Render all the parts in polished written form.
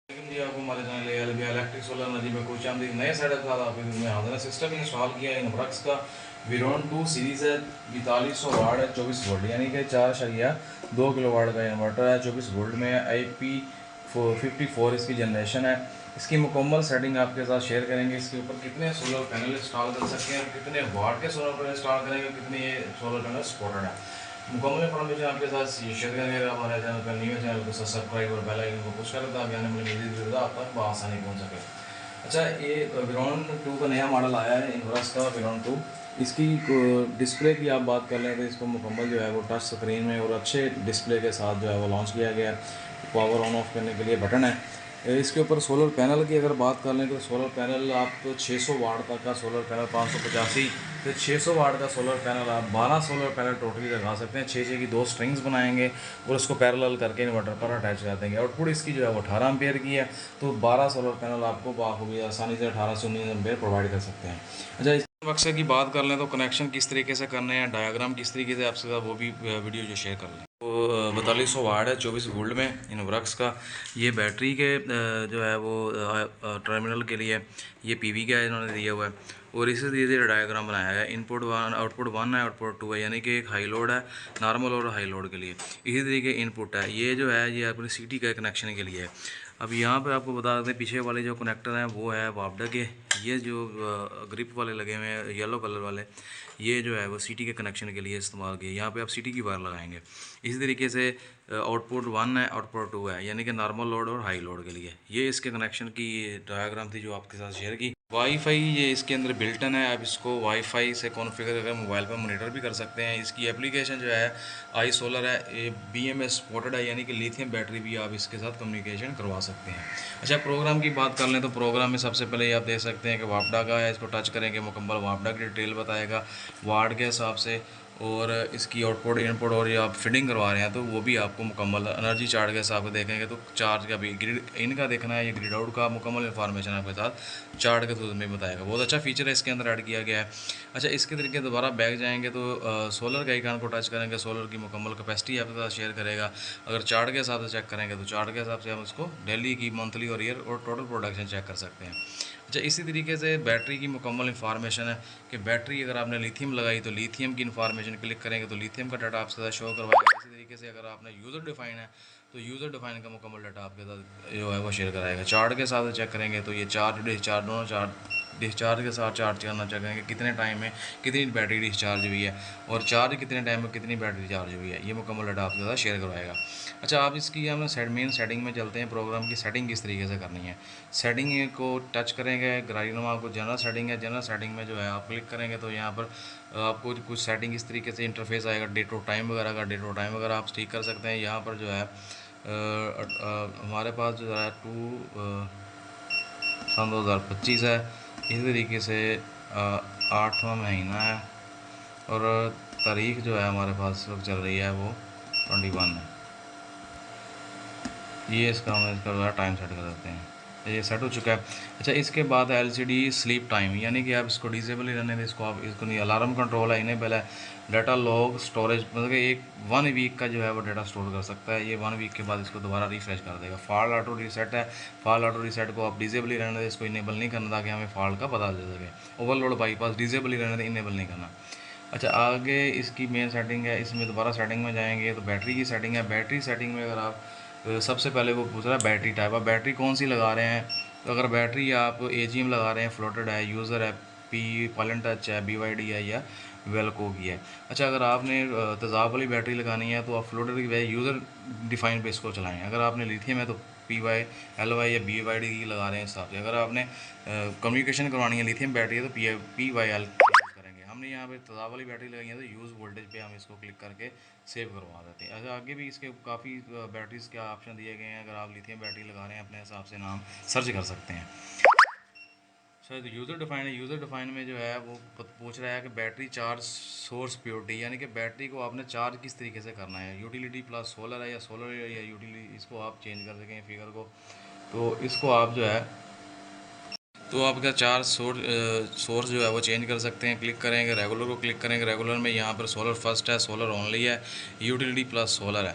लेकिन जी आपको हमारे channel LB electric solar energy में कुछ हम नए सेटअप के साथ आपके में हाजिर है। सिस्टम इंस्टॉल किया है इनवर्क्स का विरोन 2 सीरीज़ है, 4200 वाट है, 24 वोल्ट यानी कि 4.2 किलो वाट का इन्वर्टर है, 24 वोल्ट में IP54 इसकी जनरेशन है। इसकी मुकम्मल सेटिंग आपके साथ शेयर करेंगे। इसके ऊपर कितने सोलर पैनल इंस्टॉल कर सकते हैं, कितने वाट के सोलर पैनल इंस्टॉल करेंगे, कितने ये सोलर पैनल सपोर्टेड है, मुकम्मल इन्फॉर्मेशन आपके साथ शेयर करेंगे। अगर हमारे चैनल पर न्यू चैनल को सब्सक्राइब और बेल आइकन को पुश कर दें ताकि आने वाली मज़ीद वीडियो आप तक बआसानी पहुंच सके। अच्छा, ये विरोन 2 का नया मॉडल आया है इनवर्स का विरोन 2। इसकी डिस्प्ले की आप बात कर लें तो इसको मुकम्मल जो है वो टच स्क्रीन में और अच्छे डिस्प्ले के साथ जो है वो लॉन्च किया गया है। पावर ऑन ऑफ करने के लिए बटन है। इसके ऊपर सोलर पैनल की अगर बात कर लें तो सोलर पैनल आप 600 वाट तक का सोलर पैनल 585 से 600 वाट का सोलर पैनल आप 12 सोलर पैनल टोटली लगा सकते हैं। 6 की 2 स्ट्रिंग्स बनाएंगे और उसको पैरेलल करके इन्वर्टर पर अटैच कर देंगे। आउटपुट इसकी जो है वो 18 एम्पेयर की है, तो 12 सोलर पैनल आपको बाखूबी आसानी से 18 से 19 एम्पेयर प्रोवाइड कर सकते हैं। अच्छा, इस बक्से की बात कर लें तो कनेक्शन किस तरीके से करने हैं, डायग्राम किस तरीके से आपके साथ वो भी वीडियो जो शेयर कर लें। तो 4200 वाट है, 24 वोल्ट में इनवर्क्स का। ये बैटरी के जो है वो टर्मिनल के लिए ये पीवी का इन्होंने दिया हुआ है और इसी धीरे धीरे डायग्राम बनाया है। इनपुट 1 आउटपुट 1 है, आउटपुट 2 है, यानी कि एक हाई लोड है नॉर्मल और हाई लोड के लिए। इसी तरीके इनपुट है, ये जो है ये अपनी सीटी का कनेक्शन के लिए है। अब यहाँ पे आपको बता देते हैं पीछे वाले जो कनेक्टर हैं वो है वापडा के। ये जो ग्रिप वाले लगे हुए हैं येलो कलर वाले, ये जो है वो सीटी के कनेक्शन के लिए इस्तेमाल किए। यहाँ पे आप सीटी की वायर लगाएंगे। इसी तरीके से आउटपुट 1 है, आउटपुट 2 है, यानी कि नॉर्मल लोड और हाई लोड के लिए। ये इसके कनेक्शन की डायग्राम थी जो आपके साथ शेयर की। वाईफाई ये इसके अंदर बिल्टन है, आप इसको वाईफाई से कॉन्फ़िगर करके मोबाइल पर मॉनिटर भी कर सकते हैं। इसकी एप्लीकेशन जो है आई सोलर है, ये BMS सपोर्टेड है, यानी कि लिथियम बैटरी भी आप इसके साथ कम्युनिकेशन करवा सकते हैं। अच्छा, प्रोग्राम की बात कर लें तो प्रोग्राम में सबसे पहले आप देख सकते हैं कि वापडा का है। इसको टच करेंगे मुकम्मल वापडा की डिटेल बताएगा वाट के हिसाब से, और इसकी आउटपुट इनपुट और ये आप फिटिंग करवा रहे हैं तो वो भी आपको मुकम्मल एनर्जी चार्ट के हिसाब से देखेंगे तो चार्ज का भी ग्रिड इनका देखना है, ये ग्रिड आउट का मुकम्मल इन्फॉर्मेशन आपके साथ चार्ट के थ्रू में बताएगा। बहुत अच्छा फीचर है इसके अंदर ऐड किया गया है। अच्छा, इसके तरीके दोबारा बैक जाएंगे तो सोलर के आइकन को टच करेंगे, सोलर की मुकम्मल कैपेसिटी आपके साथ शेयर करेगा। अगर चार्ट के हिसाब से चेक करेंगे तो चार्ट के हिसाब से हम इसको डेली की, मंथली और ईयर और टोटल प्रोडक्शन चेक कर सकते हैं। अच्छा, इसी तरीके से बैटरी की मुकम्मल इन्फॉर्मेशन है कि बैटरी अगर आपने लिथियम लगाई तो लिथियम की इन्फॉर्मेशन क्लिक करेंगे तो लिथियम का डाटा आपके साथ शो करवाएगा। इसी तरीके से अगर आपने यूज़र डिफाइन है तो यूज़र डिफाइन का मुकम्मल डाटा आपके साथ जो है वो शेयर कराएगा। चार्ट के साथ चेक करेंगे तो ये चार्ज डिस्चार्ज दोनों चार्ज डिस्चार्ज के साथ चार्ज करना चाहेंगे, कितने टाइम में कितनी बैटरी डिस्चार्ज हुई है और चार्ज कितने टाइम में कितनी बैटरी चार्ज हुई है, ये मुकम्मल डाटा आपके साथ शेयर करवाएगा। अच्छा, आप इसकी हम मेन सेटिंग में चलते हैं। प्रोग्राम की सेटिंग किस तरीके से करनी है, सेटिंग को टच करेंगे, ग्राइनम आपको जनरल सेटिंग है, जनरल सेटिंग में जो है आप क्लिक करेंगे तो यहाँ पर आपको कुछ सेटिंग इस तरीके से इंटरफेस आएगा। डेट और टाइम वगैरह का, डेट और टाइम वगैरह आप ठीक कर सकते हैं। यहाँ पर जो है हमारे पास जो है सन 2025 है। इसी तरीके से 8वां महीना है और तारीख जो है हमारे पास इस वक्त चल रही है वो 21 है। ये इसका हम इसका टाइम सेट कर देते हैं, ये सेट हो चुका है। अच्छा, इसके बाद LCD स्लीप टाइम, यानी कि आप इसको डिसेबल ही रहने दें। इसको आप इसको नहीं, अलार्म कंट्रोल है, इनेबल है। डाटा लॉग स्टोरेज, मतलब कि 1 वीक का जो है वो डाटा स्टोर कर सकता है। ये 1 वीक के बाद इसको दोबारा रिफ्रेश कर देगा। फॉल ऑटो रीसेट है, फॉल ऑटो रीसेट को आप डिसेबल ही रहने दें, इसको इनेबल नहीं करना ताकि हमें फॉल का पता चल सके। ओवरलोड बाईपास डिसेबल ही रहने दें, इनेबल नहीं करना। अच्छा, आगे इसकी मेन सेटिंग है, इसमें दोबारा सेटिंग में जाएंगे तो बैटरी की सेटिंग है। बैटरी सेटिंग में अगर आप सबसे पहले वो पूछ रहा है बैटरी टाइप, आप बैटरी कौन सी लगा रहे हैं। तो अगर बैटरी आप AGM लगा रहे हैं, फ्लोटेड है, यूज़र है, पालन टच है, BYD है या वेलको की है। अच्छा, अगर आपने तेज़ाब वाली बैटरी लगानी है तो आप फ्लोटेड की बजाय यूज़र डिफाइन पे इसको चलाएँ। अगर आपने लिथियम है तो PY/LY या BYD की लगा रहे हैं हिसाब से। अगर आपने कम्युनिकेशन करवानी है, लिथियम बैटरी है तो PYL करेंगे। हमने यहाँ पे तेज़ाब वाली बैटरी लगाई है तो यूज़ वोल्टेज पे हम इसको क्लिक करके सेव करवा देते हैं। अच्छा, आगे भी इसके काफ़ी बैटरीज़ के ऑप्शन दिए गए हैं। अगर आप लिथियम बैटरी लगा रहे हैं अपने हिसाब से नाम सर्च कर सकते हैं। शायद यूज़र डिफाइन है, यूज़र डिफाइन में जो है वो पूछ रहा है कि बैटरी चार्ज सोर्स प्योरिटी, यानी कि बैटरी को आपने चार्ज किस तरीके से करना है। यूटिलिटी प्लस सोलर है या सोलर या यूटिलिटी, इसको आप चेंज कर सकें फिगर को। तो इसको आप जो है तो आपका चार्ज सोर्स जो है वो चेंज कर सकते हैं। क्लिक करेंगे, रेगुलर को क्लिक करेंगे। रेगुलर में यहाँ पर सोलर फर्स्ट है, सोलर ओनली है, यूटिलिटी प्लस सोलर है।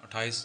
28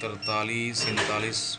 43 47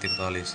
43